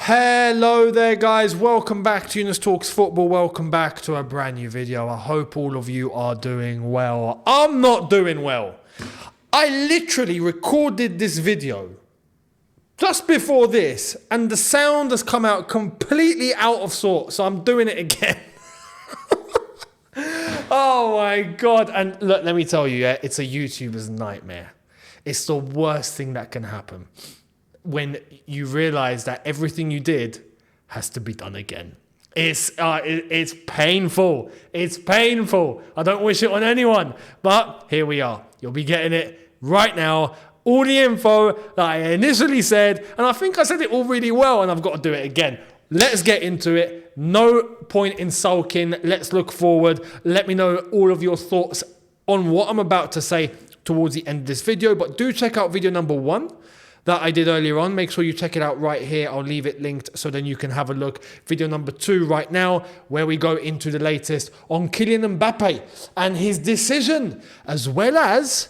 Hello there guys, welcome back to Younes Talks Football, welcome back to a brand new video. I hope all of you are doing well. I'm not doing well. I literally recorded this video just before this and the sound has come out completely out of sorts, so I'm doing it again. Oh my God, and look, let me tell you, it's a YouTuber's nightmare. It's the worst thing that can happen when you realize that everything you did has to be done again. It's painful. It's painful. I don't wish it on anyone, but here we are. You'll be getting it right now. All the info that I initially said, and I think I said it all really well, and I've got to do it again. Let's get into it. No point in sulking. Let's look forward. Let me know all of your thoughts on what I'm about to say towards the end of this video, but do check out video number 1 that I did earlier on. Make sure you check it out right here. I'll leave it linked so then you can have a look. Video number 2 right now, where we go into the latest on Kylian Mbappe and his decision, as well as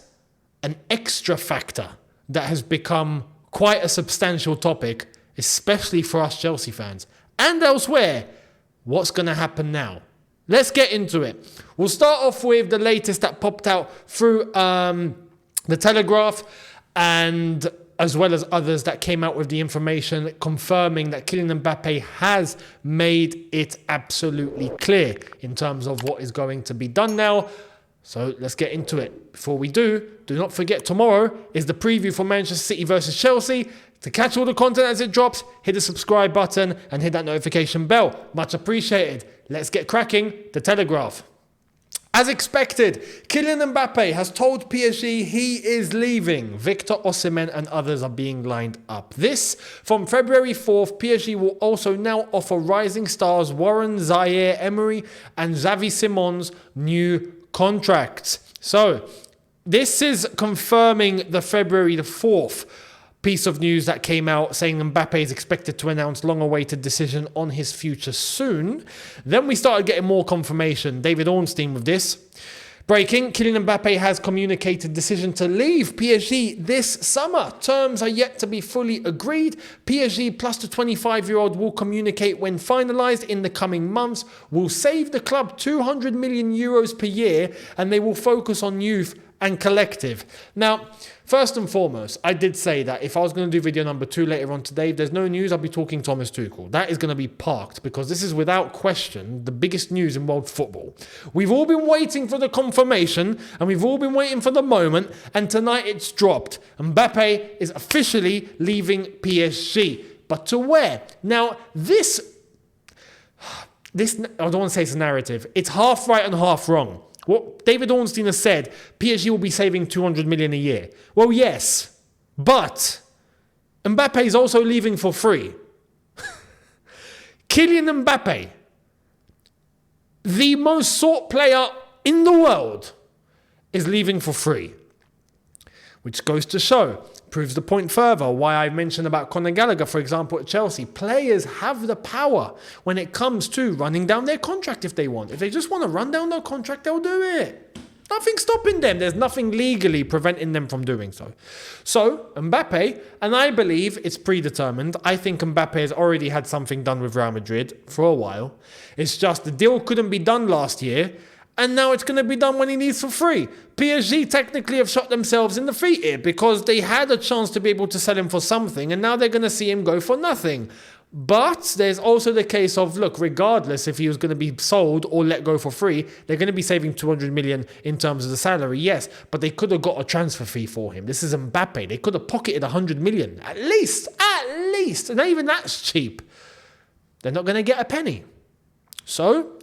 an extra factor that has become quite a substantial topic, especially for us Chelsea fans and elsewhere. What's going to happen now? Let's get into it. We'll start off with the latest that popped out through the Telegraph, and as well as others that came out with the information confirming that Kylian Mbappe has made it absolutely clear in terms of what is going to be done now. So let's get into it. Before we do not forget, tomorrow is the preview for Manchester City versus Chelsea. To catch all the content as it drops, hit the subscribe button and hit that notification bell. Much appreciated. Let's get cracking. The Telegraph. As expected, Kylian Mbappe has told PSG he is leaving. Victor Osimhen and others are being lined up. This, from February 4th, PSG will also now offer rising stars Warren Zaire-Emery and Xavi Simons new contracts. So, this is confirming the February the 4th piece of news that came out saying Mbappe is expected to announce long-awaited decision on his future soon. Then we started getting more confirmation. David Ornstein with this. Breaking, Kylian Mbappe has communicated decision to leave PSG this summer. Terms are yet to be fully agreed. PSG plus the 25-year-old will communicate when finalised in the coming months, will save the club 200 million euros per year, and they will focus on youth and collective. Now, first and foremost, I did say that if I was going to do video number 2 later on today, if there's no news, I'll be talking Thomas Tuchel. That is going to be parked because this is without question the biggest news in world football. We've all been waiting for the confirmation and we've all been waiting for the moment, and tonight it's dropped. Mbappe is officially leaving PSG. But to where? Now, this I don't want to say it's a narrative. It's half right and half wrong. What David Ornstein has said, PSG will be saving 200 million a year. Well, yes, but Mbappe is also leaving for free. Kylian Mbappe, the most sought player in the world, is leaving for free. Which goes to show, proves the point further, why I mentioned about Conor Gallagher, for example, at Chelsea. Players have the power when it comes to running down their contract if they want. If they just want to run down their contract, they'll do it. Nothing's stopping them. There's nothing legally preventing them from doing so. So, Mbappe, and I believe it's predetermined. I think Mbappe has already had something done with Real Madrid for a while. It's just the deal couldn't be done last year, and now it's going to be done when he needs for free. PSG technically have shot themselves in the feet here because they had a chance to be able to sell him for something, and now they're going to see him go for nothing. But there's also the case of, look, regardless if he was going to be sold or let go for free, they're going to be saving 200 million in terms of the salary, yes, but they could have got a transfer fee for him. This is Mbappe. They could have pocketed 100 million, at least, and not even that's cheap. They're not going to get a penny. So,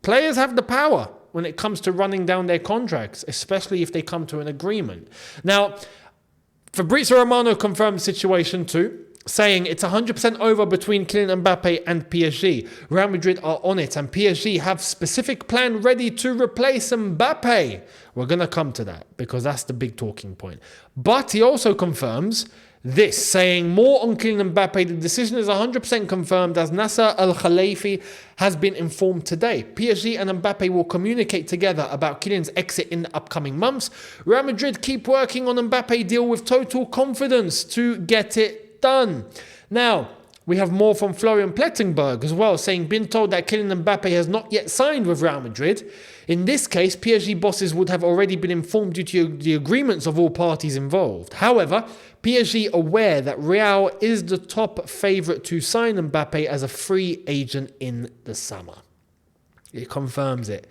players have the power when it comes to running down their contracts, especially if they come to an agreement. Now, Fabrizio Romano confirmed the situation too, saying it's 100% over between Kylian Mbappe and PSG. Real Madrid are on it, and PSG have specific plan ready to replace Mbappe. We're going to come to that because that's the big talking point. But he also confirms this, saying more on Kylian Mbappe. The decision is 100% confirmed as Nasser Al-Khalifi has been informed today. PSG and Mbappe will communicate together about Kylian's exit in the upcoming months. Real Madrid keep working on Mbappe deal with total confidence to get it done. Now, We have more from Florian Plettenberg as well, saying, been told that Kylian Mbappe has not yet signed with Real Madrid. In this case, PSG bosses would have already been informed due to the agreements of all parties involved. However, PSG aware that Real is the top favourite to sign Mbappe as a free agent in the summer. It confirms it.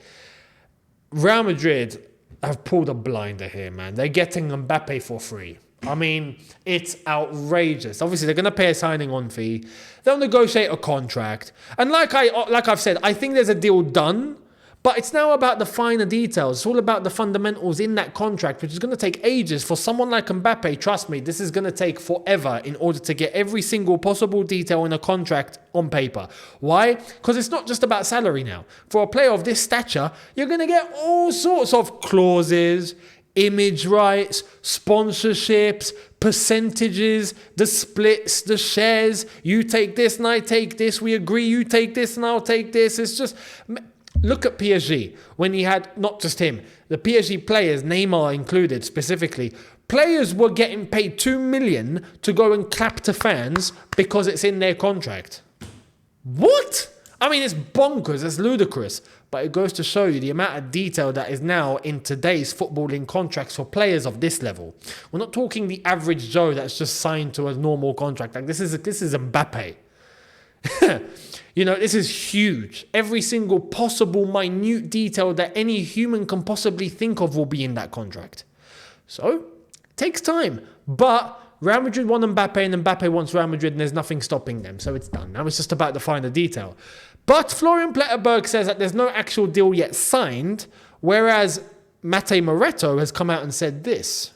Real Madrid have pulled a blinder here, man. They're getting Mbappe for free. I mean, it's outrageous. Obviously, they're going to pay a signing-on fee. They'll negotiate a contract. And like I've said, I think there's a deal done. But it's now about the finer details. It's all about the fundamentals in that contract, which is going to take ages. For someone like Mbappe, trust me, this is going to take forever in order to get every single possible detail in a contract on paper. Why? Because it's not just about salary now. For a player of this stature, you're going to get all sorts of clauses, image rights, sponsorships, percentages, the splits, the shares. You take this and I take this. We agree you take this and I'll take this. It's just... Look at PSG, when he had, not just him, the PSG players, Neymar included specifically, players were getting paid 2 million to go and clap to fans because it's in their contract. What? I mean, it's bonkers, it's ludicrous, but it goes to show you the amount of detail that is now in today's footballing contracts for players of this level. We're not talking the average Joe that's just signed to a normal contract. Like this is Mbappe. You know, this is huge. Every single possible minute detail that any human can possibly think of will be in that contract. So, it takes time. But Real Madrid want Mbappe and Mbappe wants Real Madrid and there's nothing stopping them. So it's done. Now it's just about the finer detail. But Florian Plettenberg says that there's no actual deal yet signed, whereas Mate Moretto has come out and said this.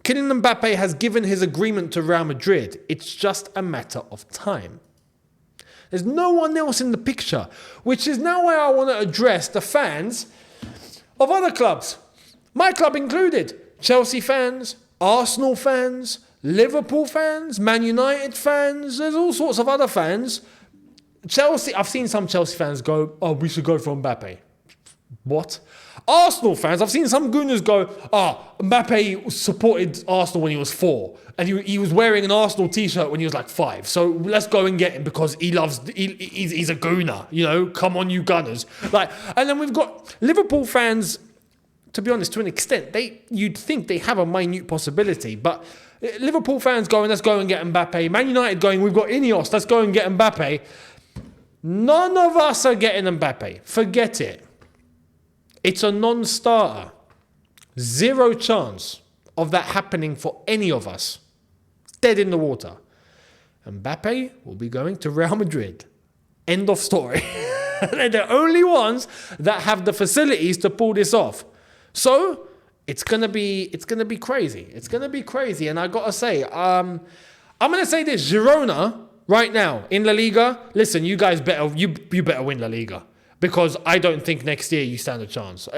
Kylian Mbappe has given his agreement to Real Madrid. It's just a matter of time. There's no one else in the picture, which is now why I want to address the fans of other clubs. My club included. Chelsea fans, Arsenal fans, Liverpool fans, Man United fans. There's all sorts of other fans. Chelsea, I've seen some Chelsea fans go, oh, we should go for Mbappe. What? Arsenal fans, I've seen some gooners go, Mbappe supported Arsenal when he was 4. And he was wearing an Arsenal t-shirt when he was like 5. So let's go and get him because he's a gooner. You know, come on, you gunners. And then we've got Liverpool fans, to be honest, to an extent, you'd think they have a minute possibility. But Liverpool fans going, let's go and get Mbappe. Man United going, we've got Ineos, let's go and get Mbappe. None of us are getting Mbappe. Forget it. It's a non-starter. Zero chance of that happening for any of us. Dead in the water. Mbappe will be going to Real Madrid. End of story. They're the only ones that have the facilities to pull this off. So it's gonna be crazy. It's gonna be crazy. And I gotta say, I'm gonna say this: Girona right now in La Liga. Listen, you guys better you better win La Liga. Because I don't think next year you stand a chance.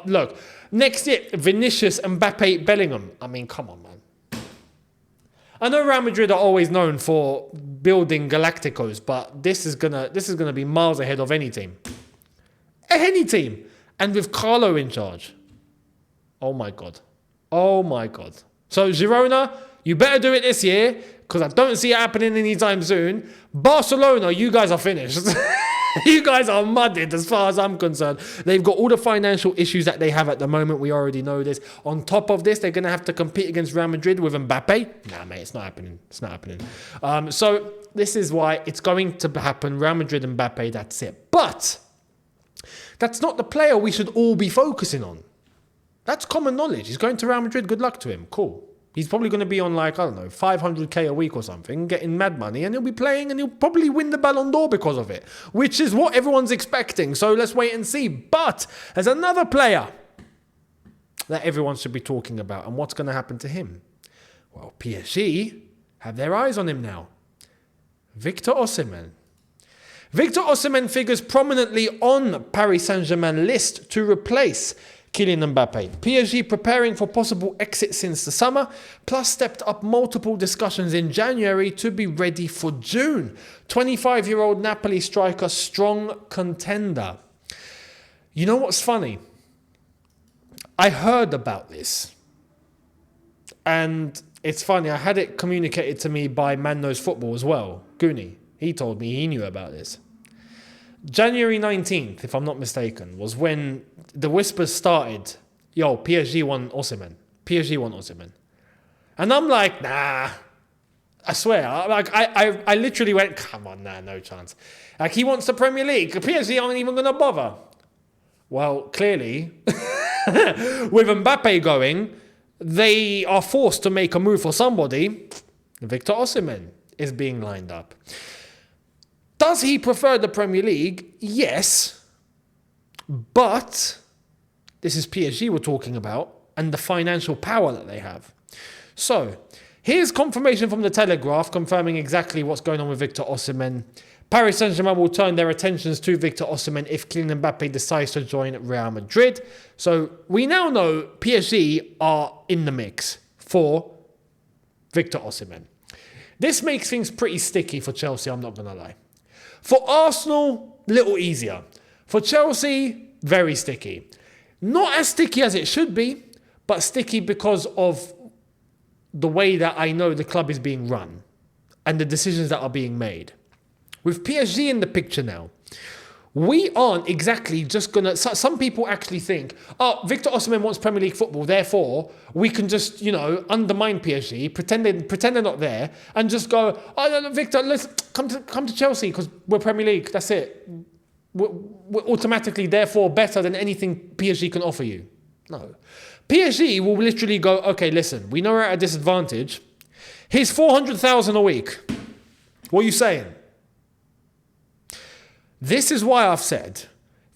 Look, next year, Vinicius, Mbappe, Bellingham. I mean, come on, man. I know Real Madrid are always known for building Galacticos, but this is gonna be miles ahead of any team. Any team. And with Carlo in charge. Oh my God. Oh my God. So Girona, you better do it this year, because I don't see it happening anytime soon. Barcelona, you guys are finished. You guys are mudded as far as I'm concerned. They've got all the financial issues that they have at the moment. We already know this. On top of this, they're going to have to compete against Real Madrid with Mbappe. Nah, mate, it's not happening. It's not happening. So this is why it's going to happen. Real Madrid, Mbappe, that's it. But that's not the player we should all be focusing on. That's common knowledge. He's going to Real Madrid. Good luck to him. Cool. He's probably going to be on 500k a week or something, getting mad money, and he'll be playing and he'll probably win the Ballon d'Or because of it, which is what everyone's expecting. So let's wait and see. But there's another player that everyone should be talking about, and what's going to happen to him? Well, PSG have their eyes on him now. Victor Osimhen. Victor Osimhen figures prominently on Paris Saint-Germain list to replace Kylian Mbappe. PSG preparing for possible exit since the summer, plus stepped up multiple discussions in January to be ready for June. 25-year-old Napoli striker, strong contender. You know what's funny? I heard about this. And It's funny, I had it communicated to me by Man Knows Football as well. Goonie, he told me he knew about this. January 19th, if I'm not mistaken, was when the whispers started. Yo, PSG won Osimhen. PSG won Osimhen. And I'm like, nah. I swear. I literally went, come on, nah, no chance. Like, he wants the Premier League. PSG aren't even going to bother. Well, clearly, with Mbappe going, they are forced to make a move for somebody. Victor Osimhen is being lined up. Does he prefer the Premier League? Yes. But this is PSG we're talking about and the financial power that they have. So, here's confirmation from the Telegraph confirming exactly what's going on with Victor Osimhen. Paris Saint-Germain will turn their attentions to Victor Osimhen if Kylian Mbappe decides to join Real Madrid. So we now know PSG are in the mix for Victor Osimhen. This makes things pretty sticky for Chelsea, I'm not going to lie. For Arsenal, little easier. For Chelsea, very sticky. Not as sticky as it should be, but sticky because of the way that I know the club is being run and the decisions that are being made. With PSG in the picture now, we aren't exactly just going to... Some people actually think, oh, Victor Osimhen wants Premier League football, therefore we can just, undermine PSG, pretend they're not there, and just go, oh, no, Victor, let's come to Chelsea because we're Premier League, that's it. We're automatically, therefore, better than anything PSG can offer you. No. PSG will literally go, okay, listen, we know we're at a disadvantage. Here's 400,000 a week. What are you saying? This is why I've said,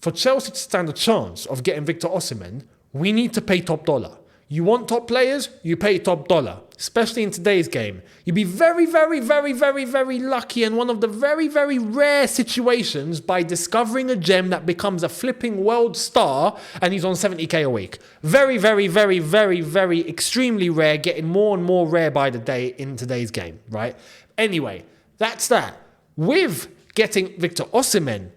for Chelsea to stand a chance of getting Victor Osimhen, we need to pay top dollar. You want top players, you pay top dollar, especially in today's game. You'd be very, very, very, very, very lucky in one of the very, very rare situations by discovering a gem that becomes a flipping world star and he's on 70k a week. Very, very, very, very, very extremely rare, getting more and more rare by the day in today's game, right? Anyway, that's that. With getting Victor Osimhen,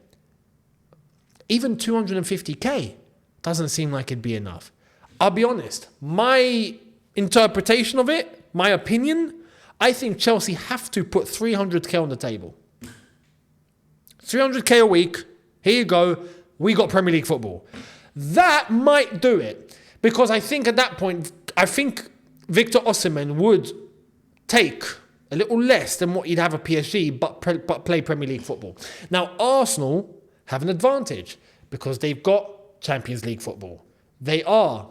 even 250k doesn't seem like it'd be enough. I'll be honest, my interpretation of it, my opinion, I think Chelsea have to put 300k on the table. 300k a week, here you go, we got Premier League football. That might do it, because I think at that point, I think Victor Osimhen would take a little less than what he'd have at PSG, but play Premier League football. Now, Arsenal have an advantage because they've got Champions League football. They are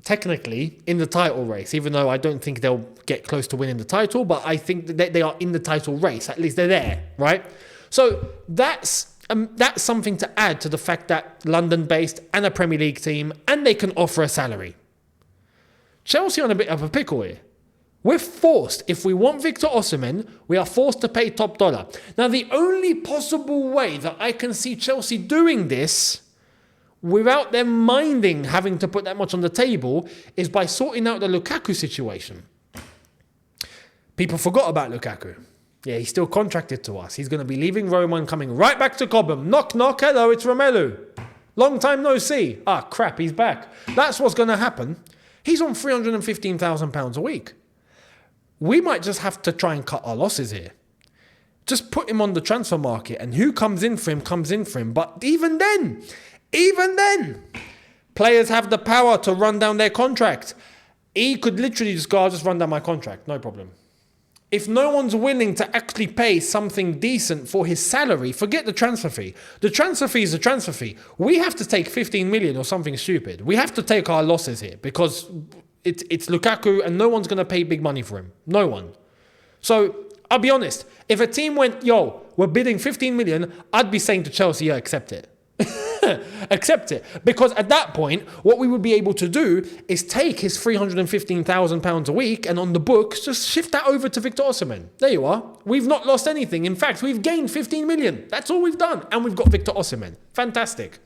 technically in the title race, even though I don't think they'll get close to winning the title, but I think that they are in the title race. At least they're there, right? So that's something to add to the fact that London-based and a Premier League team, and they can offer a salary. Chelsea on a bit of a pickle here. We're forced, if we want Victor Osimhen, we are forced to pay top dollar. Now, the only possible way that I can see Chelsea doing this without them minding having to put that much on the table is by sorting out the Lukaku situation. People forgot about Lukaku. Yeah, he's still contracted to us. He's going to be leaving Roma and coming right back to Cobham. Knock, knock, hello, it's Romelu. Long time no see. Ah, crap, he's back. That's what's going to happen. He's on £315,000 a week. We might just have to try and cut our losses here. Just put him on the transfer market and who comes in for him, comes in for him. But even then, players have the power to run down their contract. He could literally just go, I'll just run down my contract, no problem. If no one's willing to actually pay something decent for his salary, forget the transfer fee. The transfer fee is a transfer fee. We have to take 15 million or something stupid. We have to take our losses here because it's Lukaku and no one's going to pay big money for him. No one. So I'll be honest. If a team went, yo, we're bidding 15 million, I'd be saying to Chelsea, yeah, accept it. Accept it. Because at that point, what we would be able to do is take his £315,000 a week and on the books, just shift that over to Victor Osimhen. There you are. We've not lost anything. In fact, we've gained 15 million. That's all we've done. And we've got Victor Osimhen. Fantastic.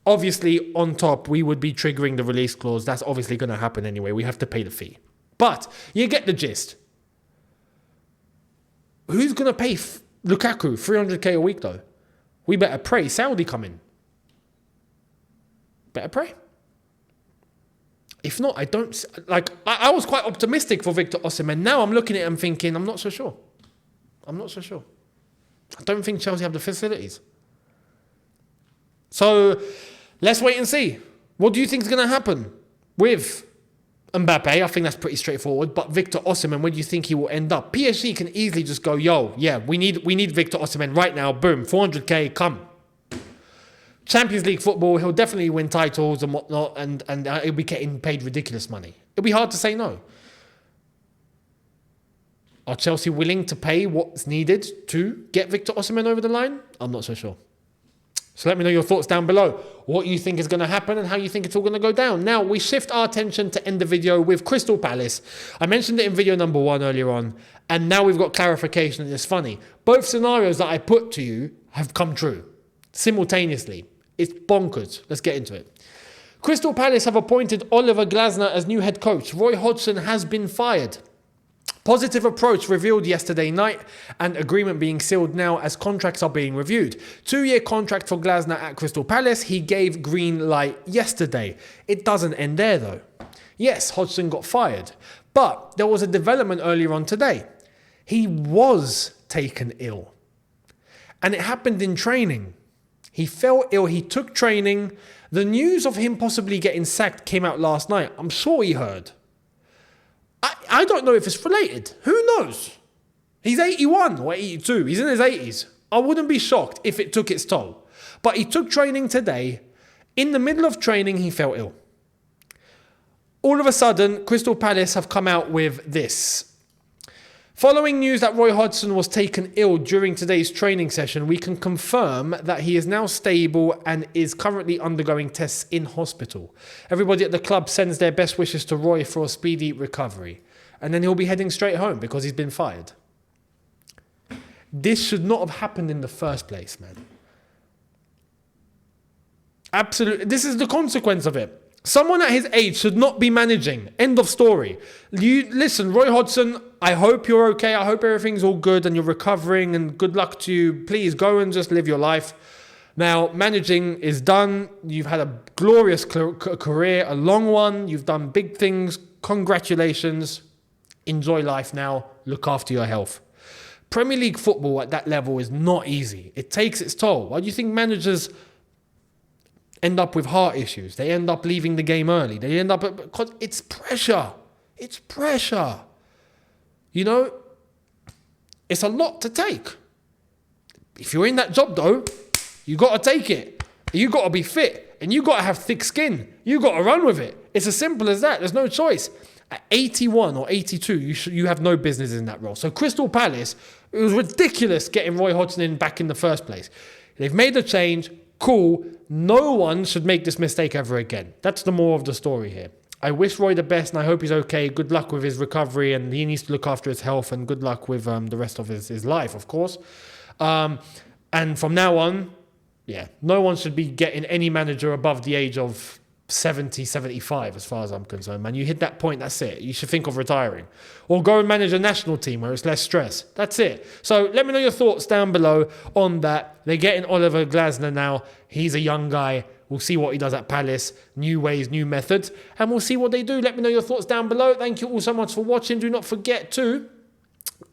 Obviously, on top, we would be triggering the release clause. That's obviously going to happen anyway. We have to pay the fee. But you get the gist. Who's going to pay Lukaku 300k a week though? We better pray Saudi come in. Better pray. If not, I don't... I was quite optimistic for Victor Osimhen. Now I'm looking at him thinking, I'm not so sure. I don't think Chelsea have the facilities. So let's wait and see. What do you think is going to happen with Mbappe? I think that's pretty straightforward. But Victor Osimhen, where do you think he will end up? PSG can easily just go, yo, yeah, we need Victor Osimhen right now. Boom, 400k, come. Champions League football, he'll definitely win titles and whatnot, and he'll be getting paid ridiculous money. It'll be hard to say no. Are Chelsea willing to pay what's needed to get Victor Osimhen over the line? I'm not so sure. So let me know your thoughts down below. What you think is going to happen and how you think it's all going to go down. Now, we shift our attention to end the video with Crystal Palace. I mentioned it in video number 1 earlier on, and now we've got clarification, and it's funny. Both scenarios that I put to you have come true simultaneously. It's bonkers. Let's get into it. Crystal Palace have appointed Oliver Glasner as new head coach. Roy Hodson has been fired. Positive approach revealed yesterday night, and agreement being sealed now as contracts are being reviewed. 2-year contract for Glasner at Crystal Palace. He gave green light yesterday. It doesn't end there though. Yes, Hodson got fired, but there was a development earlier on today. He was taken ill, and it happened in training. He fell ill, he took training. The news of him possibly getting sacked came out last night. I'm sure he heard. I don't know if it's related. Who knows? He's 81 or 82. He's in his 80s. I wouldn't be shocked if it took its toll. But he took training today. In the middle of training, he fell ill. All of a sudden, Crystal Palace have come out with this. Following news that Roy Hodson was taken ill during today's training session, we can confirm that he is now stable and is currently undergoing tests in hospital. Everybody at the club sends their best wishes to Roy for a speedy recovery. And then he'll be heading straight home because he's been fired. This should not have happened in the first place, man. Absolutely. This is the consequence of it. Someone at his age should not be managing. End of story. Listen, Roy Hodson, I hope you're okay. I hope everything's all good and you're recovering, and good luck to you. Please go and just live your life. Now, managing is done. You've had a glorious career, a long one. You've done big things. Congratulations. Enjoy life now. Look after your health. Premier League football at that level is not easy. It takes its toll. Why do you think managers end up with heart issues? They end up leaving the game early. They end up... because it's pressure. It's pressure. You know, it's a lot to take. If you're in that job, though, you got to take it. You got to be fit. And you got to have thick skin. You got to run with it. It's as simple as that. There's no choice. At 81 or 82, you have no business in that role. So Crystal Palace, it was ridiculous getting Roy Hodson in back in the first place. They've made a change. Cool. No one should make this mistake ever again. That's the moral of the story here. I wish Roy the best, and I hope he's okay. Good luck with his recovery, and he needs to look after his health, and good luck with the rest of his life, of course. And from now on, yeah, no one should be getting any manager above the age of 70, 75, as far as I'm concerned, man. You hit that point, that's it. You should think of retiring. Or go and manage a national team where it's less stress. That's it. So let me know your thoughts down below on that. They're getting Oliver Glasner now. He's a young guy. We'll see what he does at Palace. New ways, new methods. And we'll see what they do. Let me know your thoughts down below. Thank you all so much for watching. Do not forget to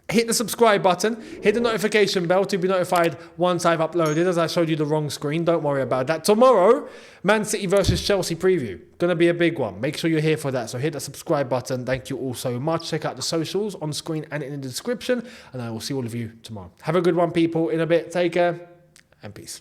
hit the subscribe button. Hit the notification bell to be notified once I've uploaded, as I showed you the wrong screen. Don't worry about that. Tomorrow, Man City versus Chelsea preview. Going to be a big one. Make sure you're here for that. So hit the subscribe button. Thank you all so much. Check out the socials on screen and in the description. And I will see all of you tomorrow. Have a good one, people. In a bit. Take care and peace.